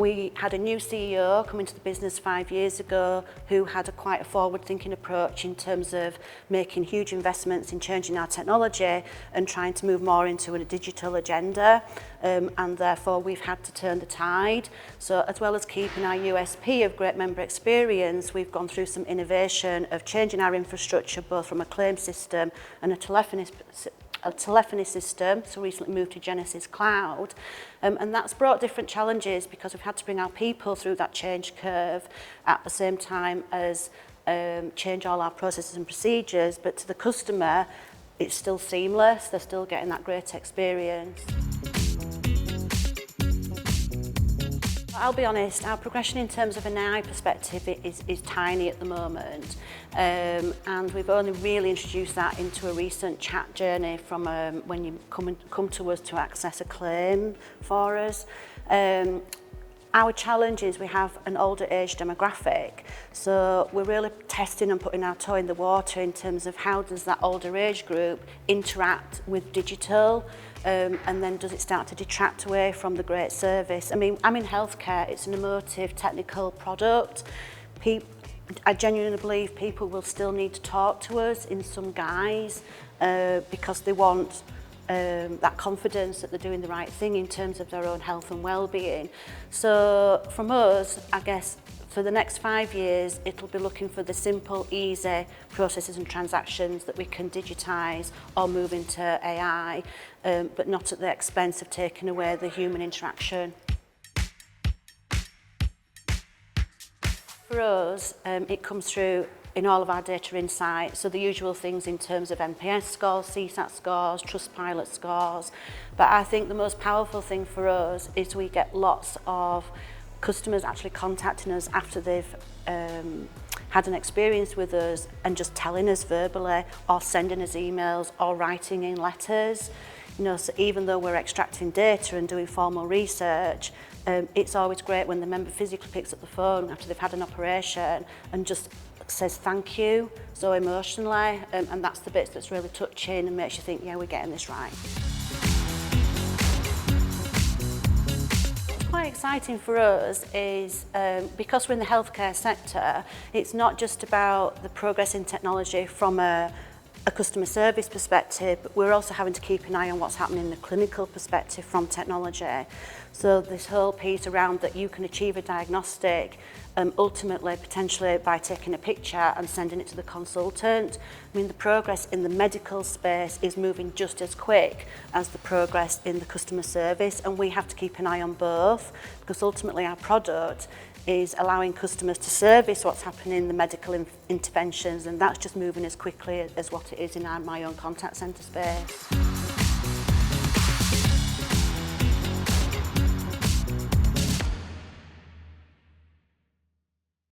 We had a new CEO come into the business 5 years ago who had quite a forward-thinking approach in terms of making huge investments in changing our technology and trying to move more into a digital agenda, and therefore we've had to turn the tide. So as well as keeping our USP of great member experience, we've gone through some innovation of changing our infrastructure both from a claim system and a telephony system, so recently moved to Genesys Cloud, and that's brought different challenges because we've had to bring our people through that change curve at the same time as change all our processes and procedures, but to the customer it's still seamless, they're still getting that great experience. I'll be honest, our progression in terms of an AI perspective is tiny at the moment, and we've only really introduced that into a recent chat journey from when you come to us to access a claim for us. Our challenge is we have an older age demographic, so we're really testing and putting our toe in the water in terms of how does that older age group interact with digital, and then does it start to detract away from the great service. I mean, I'm in healthcare, it's an emotive, technical product. I genuinely believe people will still need to talk to us in some guise because they want that confidence that they're doing the right thing in terms of their own health and well-being. So from us, I guess for the next 5 years, it'll be looking for the simple, easy processes and transactions that we can digitise or move into AI, but not at the expense of taking away the human interaction. For us, it comes through in all of our data insights, so the usual things in terms of NPS scores, CSAT scores, Trustpilot scores, but I think the most powerful thing for us is we get lots of customers actually contacting us after they've had an experience with us and just telling us verbally or sending us emails or writing in letters. You know, so even though we're extracting data and doing formal research, it's always great when the member physically picks up the phone after they've had an operation and just says thank you so emotionally, and that's the bit that's really touching and makes you think, yeah, we're getting this right. What's quite exciting for us is because we're in the healthcare sector, it's not just about the progress in technology from a customer service perspective, but we're also having to keep an eye on what's happening in the clinical perspective from technology. So this whole piece around that you can achieve a diagnostic ultimately, potentially by taking a picture and sending it to the consultant. I mean, the progress in the medical space is moving just as quick as the progress in the customer service, and we have to keep an eye on both because ultimately our product is allowing customers to service what's happening in the medical interventions, and that's just moving as quickly as what it is in my own contact centre space.